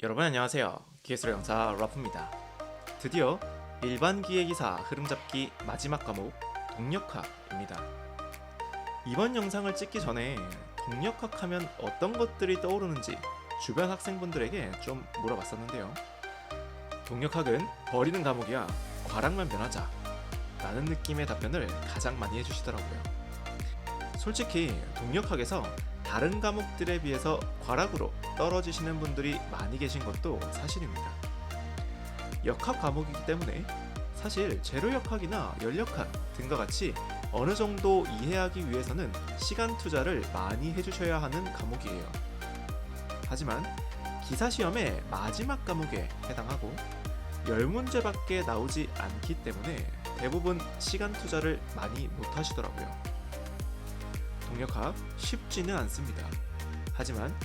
여러분 안녕하세요. 기획수로 영사 라프입니다. 드디어 일반 기획이사 흐름잡기 마지막 과목 동력학입니다. 이번 영상을 찍기 전에 동력학 하면 어떤 것들이 떠오르는지 주변 학생분들에게 좀 물어봤었는데요. 동력학은 버리는 과목이야, 과락만 변하자 라는 느낌의 답변을 가장 많이 해주시더라고요. 솔직히 동력학에서 다른 과목들에 비해서 과락으로 떨어지시는 분들이 많이 계신 것도 사실입니다. 역학 과목이기 때문에 사실 재료역학이나 연력학 등과 같이 어느 정도 이해하기 위해서는 시간 투자를 많이 해주셔야 하는 과목이에요. 하지만 기사시험의 마지막 과목에 해당하고 10문제밖에 나오지 않기 때문에 대부분 시간 투자를 많이 못하시더라고요. 동력학 쉽지는 않습니다. 하지만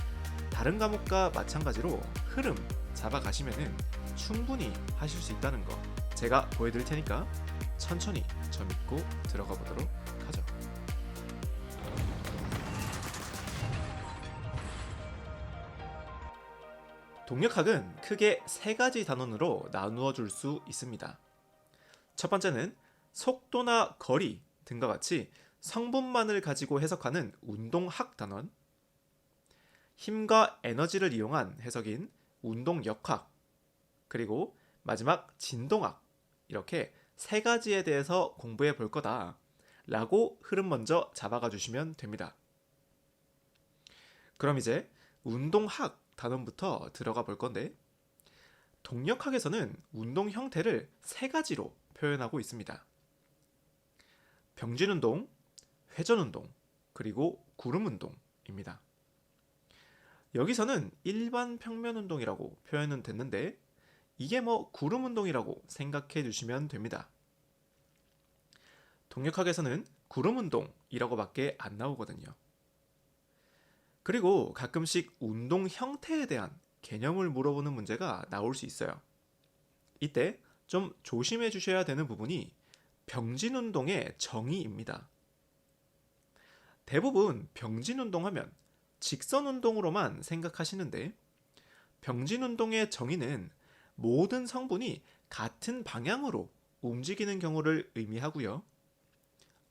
다른 과목과 마찬가지로 흐름 잡아가시면은 충분히 하실 수 있다는 거 제가 보여드릴 테니까 천천히 저 믿고 들어가 보도록 하죠. 동력학은 크게 세 가지 단원으로 나누어 줄 수 있습니다. 첫 번째는 속도나 거리 등과 같이 성분만을 가지고 해석하는 운동학 단원, 힘과 에너지를 이용한 해석인 운동역학, 그리고 마지막 진동학, 이렇게 세 가지에 대해서 공부해 볼 거다 라고 흐름 먼저 잡아가 주시면 됩니다. 그럼 이제 운동학 단원부터 들어가 볼 건데, 동력학에서는 운동 형태를 세 가지로 표현하고 있습니다. 병진운동, 회전운동, 그리고 구름운동입니다. 여기서는 일반 평면운동이라고 표현은 됐는데 이게 구름운동이라고 생각해 주시면 됩니다. 동력학에서는 구름운동이라고 밖에 안 나오거든요. 그리고 가끔씩 운동 형태에 대한 개념을 물어보는 문제가 나올 수 있어요. 이때 좀 조심해 주셔야 되는 부분이 병진운동의 정의입니다. 대부분 병진운동 하면 직선운동으로만 생각하시는데, 병진운동의 정의는 모든 성분이 같은 방향으로 움직이는 경우를 의미하고요.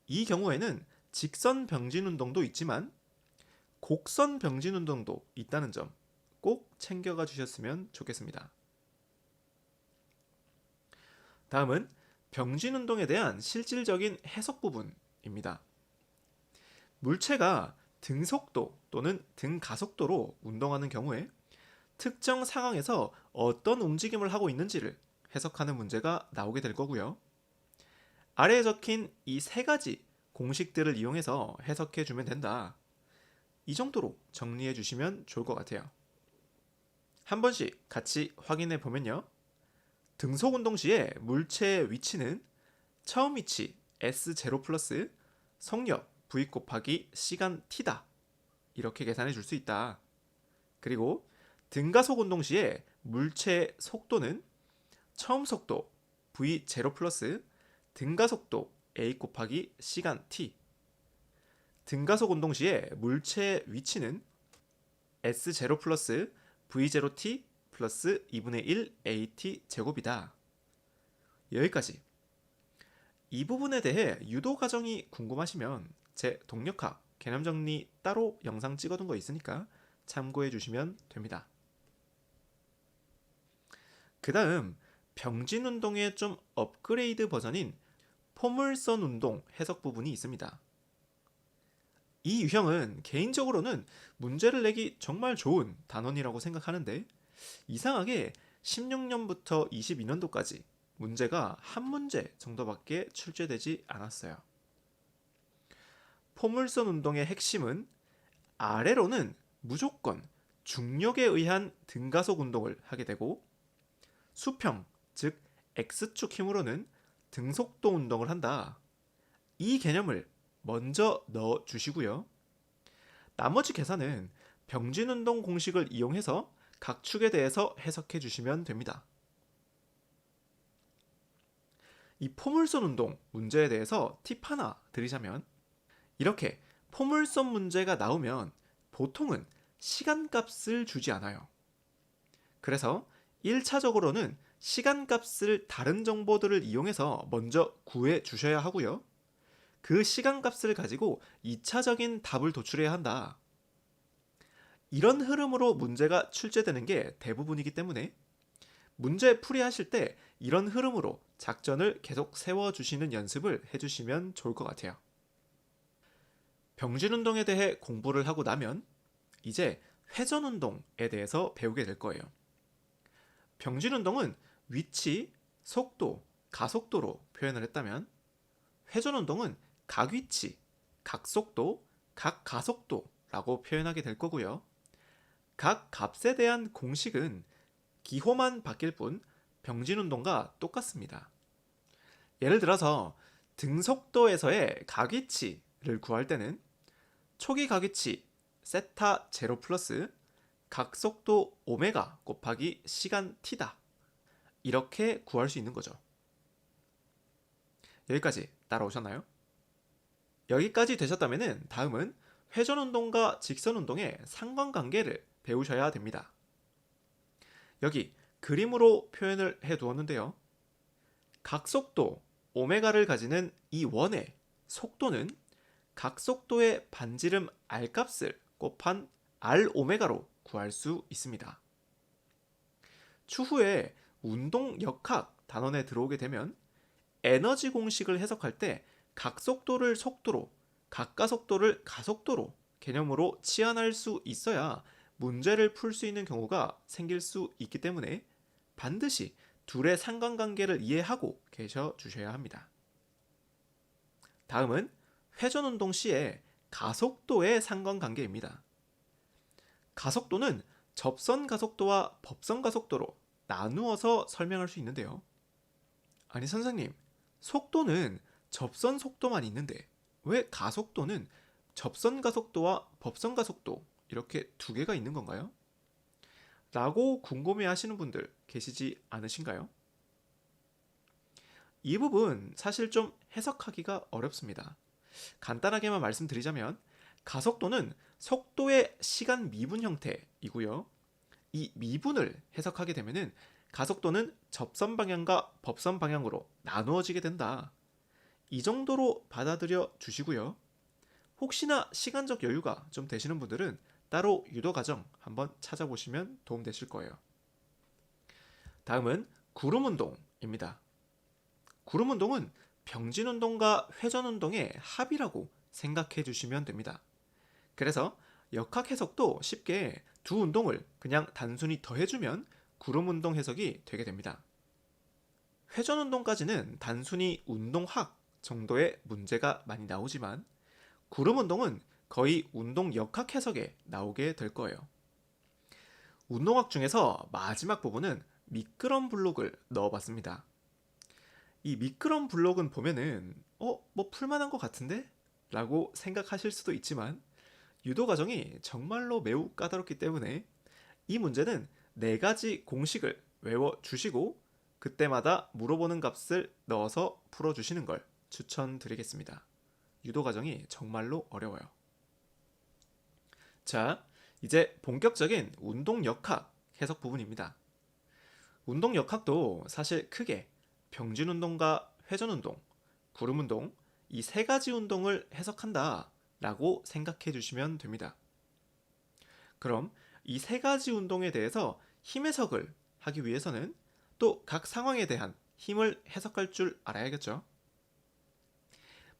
이 경우에는 직선 병진운동도 있지만 곡선 병진운동도 있다는 점 꼭 챙겨가 주셨으면 좋겠습니다. 다음은 병진운동에 대한 실질적인 해석 부분입니다. 물체가 등속도 또는 등가속도로 운동하는 경우에 특정 상황에서 어떤 움직임을 하고 있는지를 해석하는 문제가 나오게 될 거고요. 아래에 적힌 이 세 가지 공식들을 이용해서 해석해 주면 된다. 이 정도로 정리해 주시면 좋을 것 같아요. 한 번씩 같이 확인해 보면요. 등속 운동 시에 물체의 위치는 처음 위치 S0 플러스 속력 V 곱하기 시간 T다. 이렇게 계산해 줄 수 있다. 그리고 등가속 운동 시에 물체의 속도는 처음 속도 V0 플러스 등가속도 A 곱하기 시간 T. 등가속 운동 시에 물체의 위치는 S0 플러스 V0T 플러스 2분의 1 AT 제곱이다. 여기까지. 이 부분에 대해 유도 과정이 궁금하시면 제 동력학 개념 정리 따로 영상 찍어둔 거 있으니까 참고해 주시면 됩니다. 그 다음 병진 운동의 좀 업그레이드 버전인 포물선 운동 해석 부분이 있습니다. 이 유형은 개인적으로는 문제를 내기 정말 좋은 단원이라고 생각하는데, 이상하게 16년부터 22년도까지 문제가 한 문제 정도밖에 출제되지 않았어요. 포물선 운동의 핵심은 아래로는 무조건 중력에 의한 등가속 운동을 하게 되고, 수평, 즉 X축 힘으로는 등속도 운동을 한다. 이 개념을 먼저 넣어 주시고요. 나머지 계산은 병진운동 공식을 이용해서 각 축에 대해서 해석해 주시면 됩니다. 이 포물선 운동 문제에 대해서 팁 하나 드리자면, 이렇게 포물선 문제가 나오면 보통은 시간값을 주지 않아요. 그래서 1차적으로는 시간값을 다른 정보들을 이용해서 먼저 구해 주셔야 하고요. 그 시간값을 가지고 2차적인 답을 도출해야 한다. 이런 흐름으로 문제가 출제되는 게 대부분이기 때문에 문제 풀이하실 때 이런 흐름으로 작전을 계속 세워주시는 연습을 해주시면 좋을 것 같아요. 병진운동에 대해 공부를 하고 나면 이제 회전운동에 대해서 배우게 될 거예요. 병진운동은 위치, 속도, 가속도로 표현을 했다면 회전운동은 각위치, 각속도, 각가속도라고 표현하게 될 거고요. 각 값에 대한 공식은 기호만 바뀔 뿐 병진운동과 똑같습니다. 예를 들어서 등속도에서의 각위치를 구할 때는 초기 각위치 세타 제로 플러스 각속도 오메가 곱하기 시간 t다. 이렇게 구할 수 있는 거죠. 여기까지 따라오셨나요? 여기까지 되셨다면 다음은 회전운동과 직선운동의 상관관계를 배우셔야 됩니다. 여기 그림으로 표현을 해두었는데요. 각속도 오메가를 가지는 이 원의 속도는 각속도의 반지름 r값을 곱한 r 오메가로 구할 수 있습니다. 추후에 운동역학 단원에 들어오게 되면 에너지 공식을 해석할 때 각속도를 속도로, 각가속도를 가속도로 개념으로 치환할 수 있어야 문제를 풀 수 있는 경우가 생길 수 있기 때문에 반드시 둘의 상관관계를 이해하고 계셔 주셔야 합니다. 다음은 회전운동 시의 가속도의 상관관계입니다. 가속도는 접선 가속도와 법선 가속도로 나누어서 설명할 수 있는데요. 아니 선생님, 속도는 접선 속도만 있는데 왜 가속도는 접선 가속도와 법선 가속도 이렇게 두 개가 있는 건가요? 라고 궁금해 하시는 분들 계시지 않으신가요? 이 부분 사실 좀 해석하기가 어렵습니다. 간단하게만 말씀드리자면 가속도는 속도의 시간 미분 형태이고요. 이 미분을 해석하게 되면 가속도는 접선 방향과 법선 방향으로 나누어지게 된다. 이 정도로 받아들여 주시고요. 혹시나 시간적 여유가 좀 되시는 분들은 따로 유도 과정 한번 찾아보시면 도움되실 거예요. 다음은 구름운동입니다. 구름운동은 병진운동과 회전운동의 합이라고 생각해 주시면 됩니다. 그래서 역학 해석도 쉽게 두 운동을 그냥 단순히 더해주면 구름운동 해석이 되게 됩니다. 회전운동까지는 단순히 운동학 정도의 문제가 많이 나오지만 구름운동은 거의 운동 역학 해석에 나오게 될 거예요. 운동학 중에서 마지막 부분은 미끄럼 블록을 넣어봤습니다. 이 미끄럼 블록은 보면은 뭐 풀만한 것 같은데? 라고 생각하실 수도 있지만 유도 과정이 정말로 매우 까다롭기 때문에 이 문제는 4가지 공식을 외워주시고 그때마다 물어보는 값을 넣어서 풀어주시는 걸 추천드리겠습니다. 유도 과정이 정말로 어려워요. 자, 이제 본격적인 운동역학 해석 부분입니다. 운동역학도 사실 크게 병진운동과 회전운동, 구름운동 이 3가지 운동을 해석한다 라고 생각해 주시면 됩니다. 그럼 이 3가지 운동에 대해서 힘 해석을 하기 위해서는 또 각 상황에 대한 힘을 해석할 줄 알아야겠죠.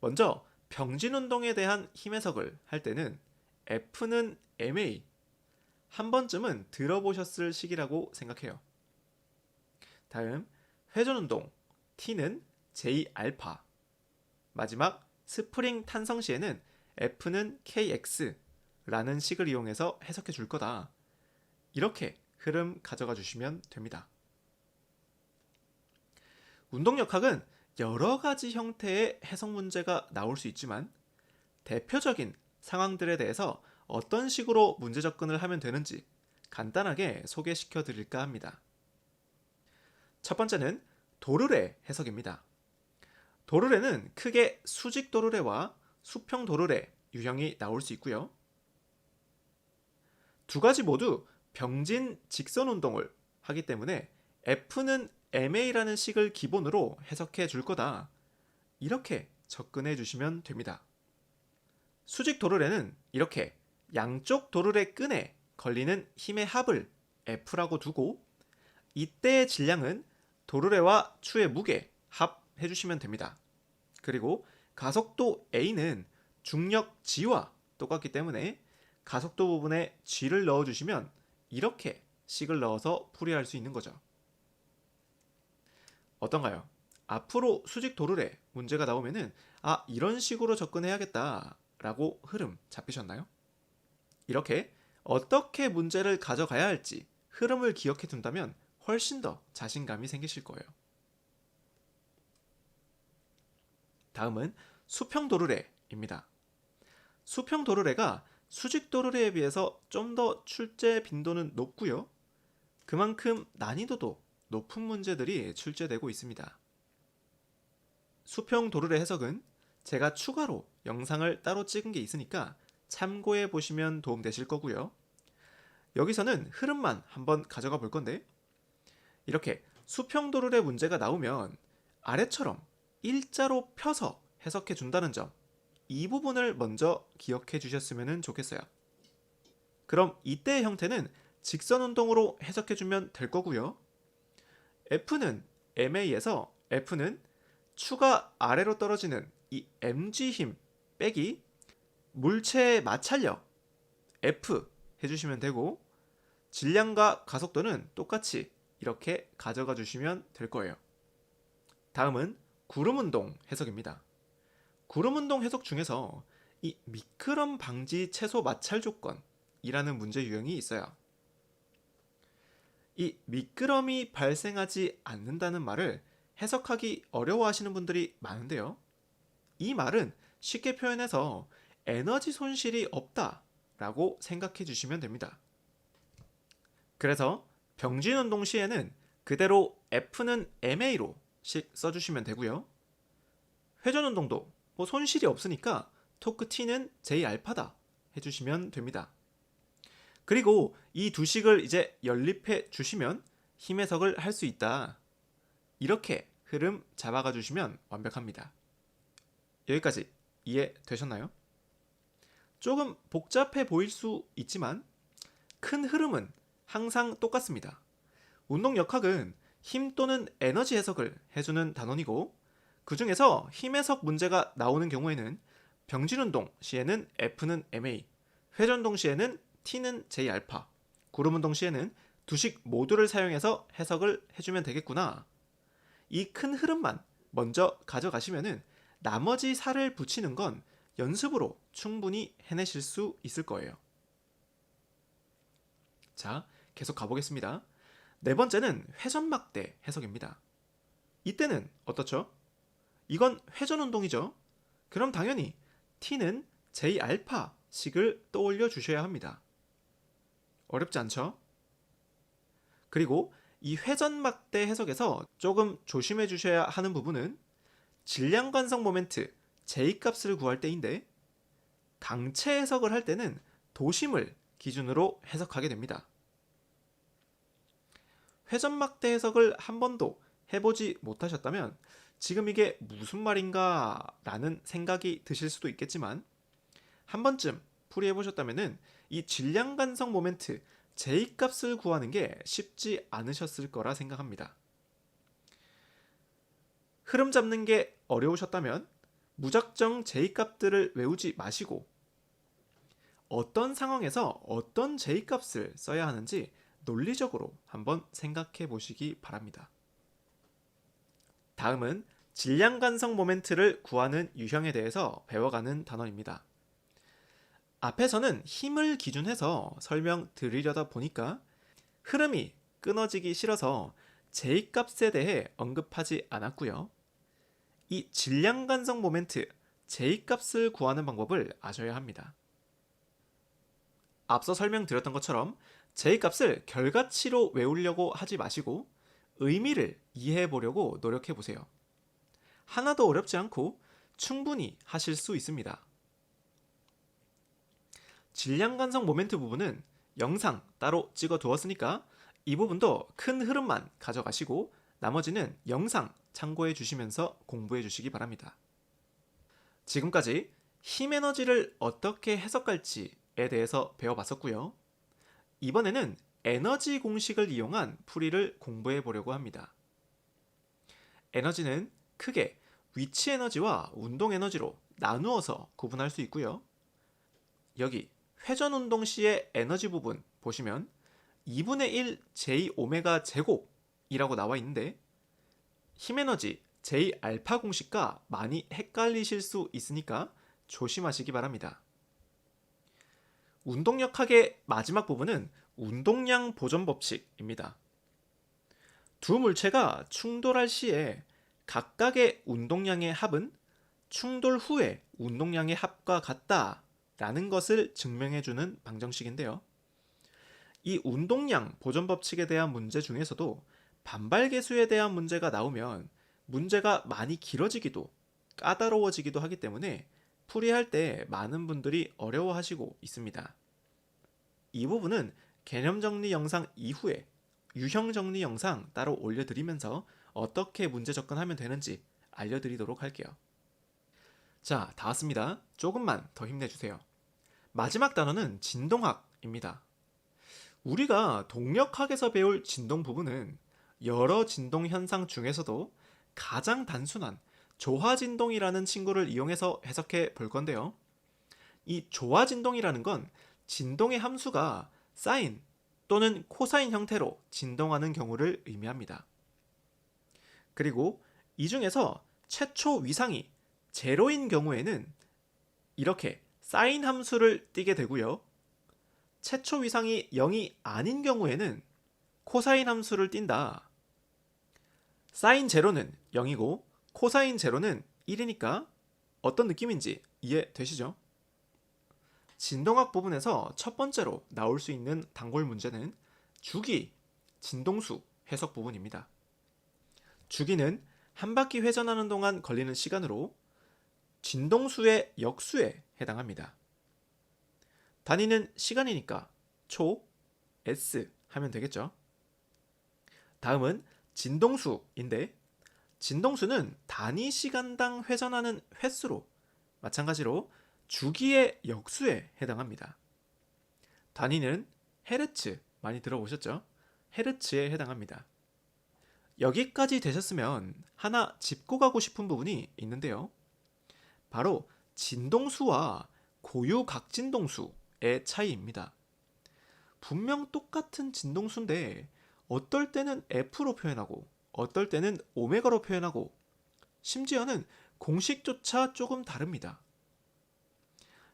먼저 병진운동에 대한 힘 해석을 할 때는 F는 ma 한 번쯤은 들어보셨을 시기라고 생각해요. 다음 회전운동 T는 Jα 마지막 스프링 탄성 시에는 F는 kx라는 식을 이용해서 해석해 줄 거다. 이렇게 흐름 가져가 주시면 됩니다. 운동역학은 여러 가지 형태의 해석 문제가 나올 수 있지만 대표적인 상황들에 대해서 어떤 식으로 문제 접근을 하면 되는지 간단하게 소개시켜 드릴까 합니다. 첫 번째는 도르래 해석입니다. 도르래는 크게 수직 도르래와 수평 도르래 유형이 나올 수 있고요. 2가지 모두 병진 직선 운동을 하기 때문에 F는 MA라는 식을 기본으로 해석해 줄 거다. 이렇게 접근해 주시면 됩니다. 수직 도르래는 이렇게 양쪽 도르래 끈에 걸리는 힘의 합을 F라고 두고 이때의 질량은 도르래와 추의 무게 합해 주시면 됩니다. 그리고 가속도 A는 중력 G와 똑같기 때문에 가속도 부분에 G를 넣어주시면 이렇게 식을 넣어서 풀이할 수 있는 거죠. 어떤가요? 앞으로 수직 도르래 문제가 나오면은 이런 식으로 접근해야겠다 라고 흐름 잡히셨나요? 이렇게 어떻게 문제를 가져가야 할지 흐름을 기억해 둔다면 훨씬 더 자신감이 생기실 거예요. 다음은 수평 도르래입니다. 수평 도르래가 수직 도르래에 비해서 좀 더 출제 빈도는 높고요. 그만큼 난이도도 높은 문제들이 출제되고 있습니다. 수평 도르래 해석은 제가 추가로 영상을 따로 찍은 게 있으니까 참고해 보시면 도움되실 거고요. 여기서는 흐름만 한번 가져가 볼 건데 이렇게 수평 도르래 문제가 나오면 아래처럼 일자로 펴서 해석해 준다는 점, 이 부분을 먼저 기억해 주셨으면 좋겠어요. 그럼 이때의 형태는 직선 운동으로 해석해 주면 될 거고요. F는 MA에서 F는 추가 아래로 떨어지는 이 mg 힘 빼기 물체의 마찰력 F 해주시면 되고 질량과 가속도는 똑같이 이렇게 가져가 주시면 될 거예요. 다음은 구름운동 해석입니다. 구름운동 해석 중에서 이 미끄럼 방지 최소 마찰 조건이라는 문제 유형이 있어요. 이 미끄럼이 발생하지 않는다는 말을 해석하기 어려워하시는 분들이 많은데요. 이 말은 쉽게 표현해서 에너지 손실이 없다라고 생각해 주시면 됩니다. 그래서 병진 운동 시에는 그대로 F는 MA로 써주시면 되고요. 회전 운동도 손실이 없으니까 토크 T는 J알파다 해주시면 됩니다. 그리고 이 두 식을 이제 연립해 주시면 힘 해석을 할 수 있다. 이렇게 흐름 잡아가 주시면 완벽합니다. 여기까지 이해되셨나요? 조금 복잡해 보일 수 있지만 큰 흐름은 항상 똑같습니다. 운동역학은 힘 또는 에너지 해석을 해주는 단원이고 그 중에서 힘 해석 문제가 나오는 경우에는 병진운동 시에는 F는 MA, 회전운동 시에는 T는 J알파, 구름운동 시에는 두식 모두를 사용해서 해석을 해주면 되겠구나. 이 큰 흐름만 먼저 가져가시면은 나머지 살을 붙이는 건 연습으로 충분히 해내실 수 있을 거예요. 자, 계속 가보겠습니다. 네 번째는 회전막대 해석입니다. 이때는 어떻죠? 이건 회전 운동이죠. 그럼 당연히 T는 J알파 식을 떠올려 주셔야 합니다. 어렵지 않죠? 그리고 이 회전막대 해석에서 조금 조심해 주셔야 하는 부분은 질량 관성 모멘트 J값을 구할 때인데 강체 해석을 할 때는 도심을 기준으로 해석하게 됩니다. 회전막대 해석을 한 번도 해보지 못하셨다면 지금 이게 무슨 말인가 라는 생각이 드실 수도 있겠지만 한 번쯤 풀이해보셨다면 이 질량 관성 모멘트 J값을 구하는 게 쉽지 않으셨을 거라 생각합니다. 흐름 잡는 게 어려우셨다면 무작정 J값들을 외우지 마시고 어떤 상황에서 어떤 J값을 써야 하는지 논리적으로 한번 생각해 보시기 바랍니다. 다음은 질량 관성 모멘트를 구하는 유형에 대해서 배워가는 단원입니다. 앞에서는 힘을 기준해서 설명드리려다 보니까 흐름이 끊어지기 싫어서 J값에 대해 언급하지 않았고요. 이 질량 관성 모멘트 J값을 구하는 방법을 아셔야 합니다. 앞서 설명드렸던 것처럼 J값을 결과치로 외우려고 하지 마시고 의미를 이해해 보려고 노력해 보세요. 하나도 어렵지 않고 충분히 하실 수 있습니다. 질량 관성 모멘트 부분은 영상 따로 찍어 두었으니까 이 부분도 큰 흐름만 가져가시고 나머지는 영상 참고해 주시면서 공부해 주시기 바랍니다. 지금까지 힘 에너지를 어떻게 해석할지에 대해서 배워봤었고요. 이번에는 에너지 공식을 이용한 풀이를 공부해 보려고 합니다. 에너지는 크게 위치 에너지와 운동 에너지로 나누어서 구분할 수 있고요. 여기 회전 운동 시의 에너지 부분 보시면 2분의 1 J 오메가 제곱이라고 나와 있는데 힘 에너지 J 알파 공식과 많이 헷갈리실 수 있으니까 조심하시기 바랍니다. 운동력학의 마지막 부분은 운동량 보존 법칙입니다. 두 물체가 충돌할 시에 각각의 운동량의 합은 충돌 후의 운동량의 합과 같다라는 것을 증명해주는 방정식인데요. 이 운동량 보존 법칙에 대한 문제 중에서도 반발계수에 대한 문제가 나오면 문제가 많이 길어지기도 까다로워지기도 하기 때문에 풀이할 때 많은 분들이 어려워하시고 있습니다. 이 부분은 개념 정리 영상 이후에 유형 정리 영상 따로 올려드리면서 어떻게 문제 접근하면 되는지 알려드리도록 할게요. 자, 다 왔습니다. 조금만 더 힘내주세요. 마지막 단어는 진동학입니다. 우리가 동력학에서 배울 진동 부분은 여러 진동 현상 중에서도 가장 단순한 조화진동이라는 친구를 이용해서 해석해 볼 건데요. 이 조화진동이라는 건 진동의 함수가 사인 또는 코사인 형태로 진동하는 경우를 의미합니다. 그리고 이 중에서 최초 위상이 제로인 경우에는 이렇게 사인 함수를 띠게 되고요. 최초 위상이 0이 아닌 경우에는 코사인 함수를 띈다. 사인 제로는 0이고 코사인 제로는 1이니까 어떤 느낌인지 이해되시죠? 진동학 부분에서 첫 번째로 나올 수 있는 단골 문제는 주기, 진동수 해석 부분입니다. 주기는 한 바퀴 회전하는 동안 걸리는 시간으로 진동수의 역수에 해당합니다. 단위는 시간이니까 초, s 하면 되겠죠. 다음은 진동수인데 진동수는 단위 시간당 회전하는 횟수로 마찬가지로 주기의 역수에 해당합니다. 단위는 헤르츠 많이 들어보셨죠? 헤르츠에 해당합니다. 여기까지 되셨으면 하나 짚고 가고 싶은 부분이 있는데요. 바로 진동수와 고유각진동수의 차이입니다. 분명 똑같은 진동수인데 어떨 때는 F로 표현하고 어떨 때는 오메가로 표현하고 심지어는 공식조차 조금 다릅니다.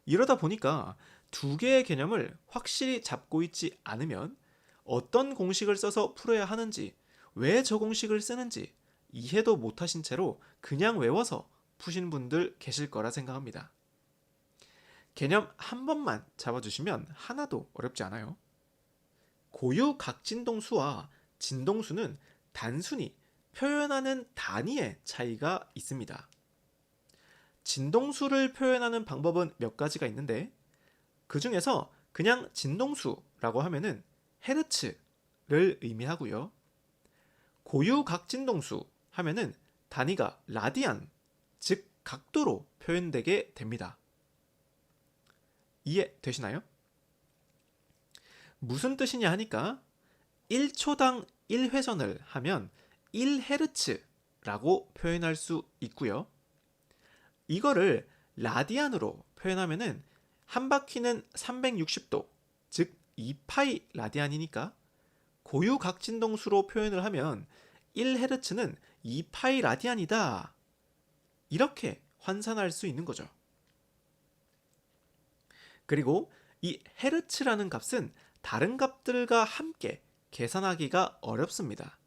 이러다 보니까 두 개의 개념을 확실히 잡고 있지 않으면 어떤 공식을 써서 풀어야 하는지 왜 저 공식을 쓰는지 이해도 못하신 채로 그냥 외워서 푸신 분들 계실 거라 생각합니다. 개념 한 번만 잡아주시면 하나도 어렵지 않아요. 고유각진동수와 진동수는 단순히 표현하는 단위의 차이가 있습니다. 진동수를 표현하는 방법은 몇 가지가 있는데 그 중에서 그냥 진동수라고 하면은 헤르츠를 의미하고요. 고유각진동수 하면은 단위가 라디안, 즉 각도로 표현되게 됩니다. 이해되시나요? 무슨 뜻이냐 하니까 1초당 1회전을 하면 1헤르츠라고 표현할 수 있고요. 이거를 라디안으로 표현하면은 한 바퀴는 360도, 즉 2파이 라디안이니까 고유각진동수로 표현을 하면 1헤르츠는 2파이 라디안이다. 이렇게 환산할 수 있는 거죠. 그리고 이 헤르츠라는 값은 다른 값들과 함께 계산하기가 어렵습니다.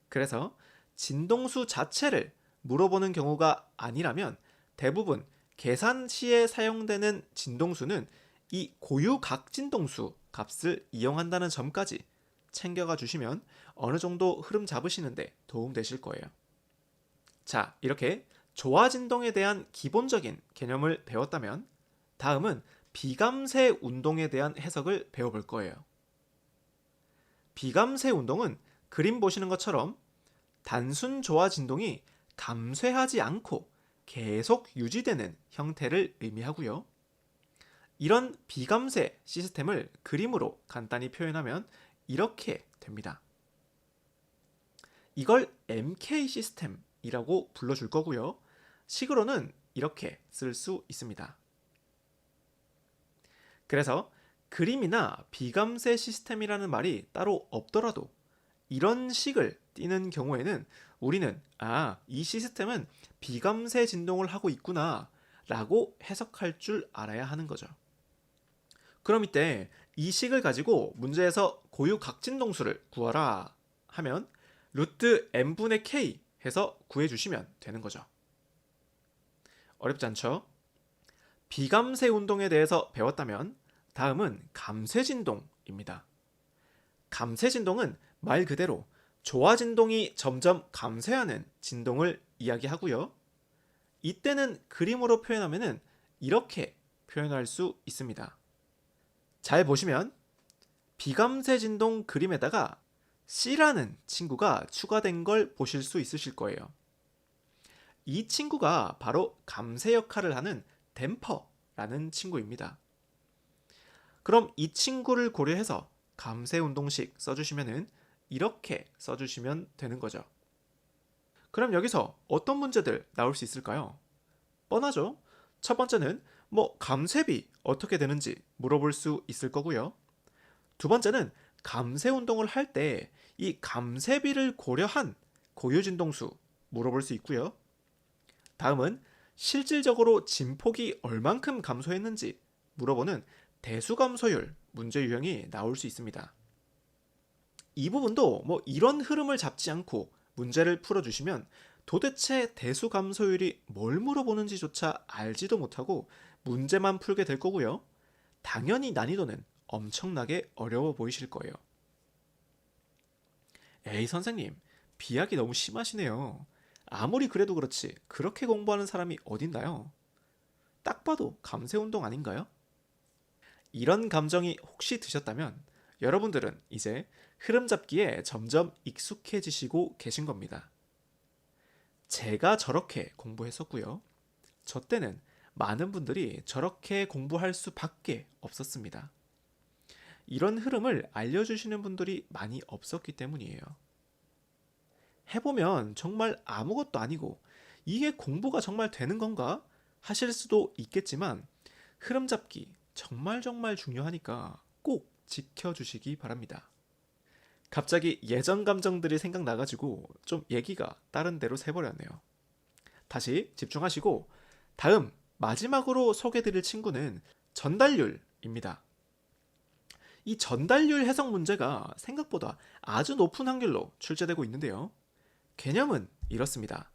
그래서 진동수 자체를 물어보는 경우가 아니라면 대부분 계산 시에 사용되는 진동수는 이 고유각진동수 값을 이용한다는 점까지 챙겨가 주시면 어느 정도 흐름 잡으시는데 도움 되실 거예요. 자, 이렇게 조화진동에 대한 기본적인 개념을 배웠다면 다음은 비감세 운동에 대한 해석을 배워볼 거예요. 비감쇄 운동은 그림 보시는 것처럼 단순 조화 진동이 감쇄하지 않고 계속 유지되는 형태를 의미하고요. 이런 비감쇄 시스템을 그림으로 간단히 표현하면 이렇게 됩니다. 이걸 MK 시스템이라고 불러줄 거고요. 식으로는 이렇게 쓸 수 있습니다. 그래서 그림이나 비감쇄 시스템이라는 말이 따로 없더라도 이런 식을 띠는 경우에는 우리는 이 시스템은 비감쇄 진동을 하고 있구나 라고 해석할 줄 알아야 하는 거죠. 그럼 이때 이 식을 가지고 문제에서 고유 각진동수를 구하라 하면 루트 n분의 k 해서 구해주시면 되는 거죠. 어렵지 않죠? 비감쇄 운동에 대해서 배웠다면 다음은 감쇄 진동입니다. 감쇄 진동은 말 그대로 조화 진동이 점점 감쇄하는 진동을 이야기하고요. 이때는 그림으로 표현하면 이렇게 표현할 수 있습니다. 잘 보시면 비감쇄 진동 그림에다가 C라는 친구가 추가된 걸 보실 수 있으실 거예요. 이 친구가 바로 감쇄 역할을 하는 댐퍼라는 친구입니다. 그럼 이 친구를 고려해서 감쇄 운동식 써주시면 이렇게 써주시면 되는 거죠. 그럼 여기서 어떤 문제들 나올 수 있을까요? 뻔하죠? 첫 번째는 감쇄비 어떻게 되는지 물어볼 수 있을 거고요. 두 번째는 감쇄 운동을 할 때 이 감쇄비를 고려한 고유진동수 물어볼 수 있고요. 다음은 실질적으로 진폭이 얼만큼 감소했는지 물어보는 대수감소율 문제 유형이 나올 수 있습니다. 이 부분도 이런 흐름을 잡지 않고 문제를 풀어주시면 도대체 대수감소율이 뭘 물어보는지조차 알지도 못하고 문제만 풀게 될 거고요. 당연히 난이도는 엄청나게 어려워 보이실 거예요. 에이 선생님, 비약이 너무 심하시네요. 아무리 그래도 그렇지 그렇게 공부하는 사람이 어딨나요? 딱 봐도 감쇄운동 아닌가요? 이런 감정이 혹시 드셨다면 여러분들은 이제 흐름 잡기에 점점 익숙해지시고 계신 겁니다. 제가 저렇게 공부했었고요. 저 때는 많은 분들이 저렇게 공부할 수밖에 없었습니다. 이런 흐름을 알려주시는 분들이 많이 없었기 때문이에요. 해보면 정말 아무것도 아니고 이게 공부가 정말 되는 건가 하실 수도 있겠지만 흐름 잡기 정말 중요하니까 꼭 지켜주시기 바랍니다. 갑자기 예전 감정들이 생각나가지고 좀 얘기가 다른 데로 새버렸네요. 다시 집중하시고 다음 마지막으로 소개드릴 친구는 전달률입니다. 이 전달률 해석 문제가 생각보다 아주 높은 확률로 출제되고 있는데요. 개념은 이렇습니다.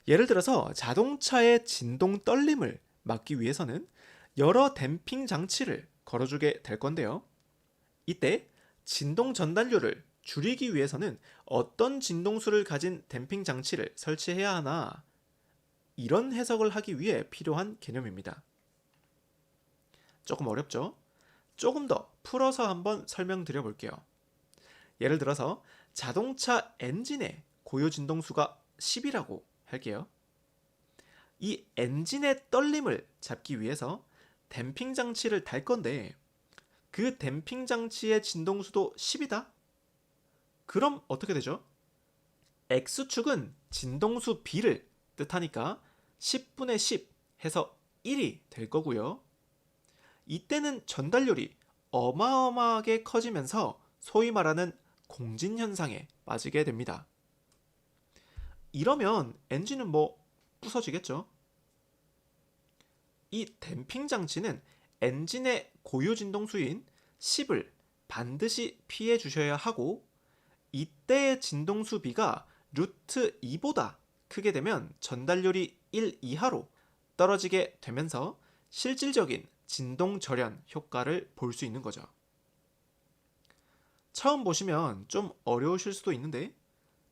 예를 들어서 자동차의 진동 떨림을 막기 위해서는 여러 댐핑 장치를 걸어주게 될 건데요. 이때 진동 전달률을 줄이기 위해서는 어떤 진동수를 가진 댐핑 장치를 설치해야 하나, 이런 해석을 하기 위해 필요한 개념입니다. 조금 어렵죠? 조금 더 풀어서 한번 설명드려 볼게요. 예를 들어서 자동차 엔진의 고유 진동수가 10이라고 할게요. 이 엔진의 떨림을 잡기 위해서 댐핑 장치를 달 건데 그 댐핑 장치의 진동수도 10이다? 그럼 어떻게 되죠? X축은 진동수 B를 뜻하니까 10분의 10 해서 1이 될 거고요. 이때는 전달률이 어마어마하게 커지면서 소위 말하는 공진 현상에 빠지게 됩니다. 이러면 엔진은 부서지겠죠? 이 댐핑 장치는 엔진의 고유 진동수인 10을 반드시 피해 주셔야 하고 이때의 진동수 B가 루트 2보다 크게 되면 전달률이 1 이하로 떨어지게 되면서 실질적인 진동 절연 효과를 볼 수 있는 거죠. 처음 보시면 좀 어려우실 수도 있는데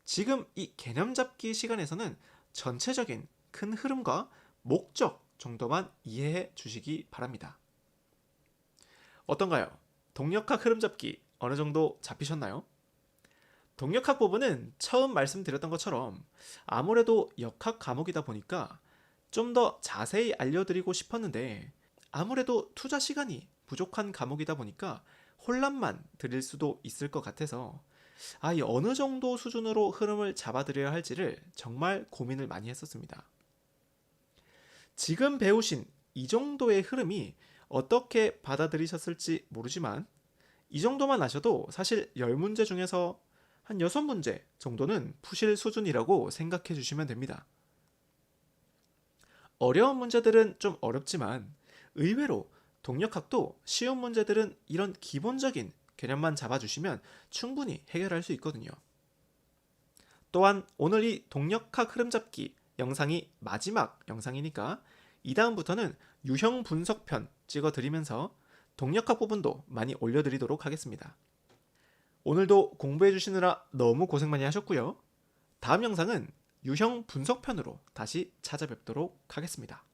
지금 이 개념 잡기 시간에서는 전체적인 큰 흐름과 목적 정도만 이해해 주시기 바랍니다. 어떤가요? 동력학 흐름 잡기 어느 정도 잡히셨나요? 동력학 부분은 처음 말씀드렸던 것처럼 아무래도 역학 과목이다 보니까 좀 더 자세히 알려드리고 싶었는데 아무래도 투자 시간이 부족한 과목이다 보니까 혼란만 드릴 수도 있을 것 같아서 이 어느 정도 수준으로 흐름을 잡아드려야 할지를 정말 고민을 많이 했었습니다. 지금 배우신 이 정도의 흐름이 어떻게 받아들이셨을지 모르지만 이 정도만 아셔도 사실 10문제 중에서 한 6문제 정도는 푸실 수준이라고 생각해 주시면 됩니다. 어려운 문제들은 좀 어렵지만 의외로 동력학도 쉬운 문제들은 이런 기본적인 개념만 잡아주시면 충분히 해결할 수 있거든요. 또한 오늘 이 동력학 흐름 잡기 영상이 마지막 영상이니까 이 다음부터는 유형 분석편 찍어드리면서 동력학 부분도 많이 올려드리도록 하겠습니다. 오늘도 공부해 주시느라 너무 고생 많이 하셨고요. 다음 영상은 유형 분석편으로 다시 찾아뵙도록 하겠습니다.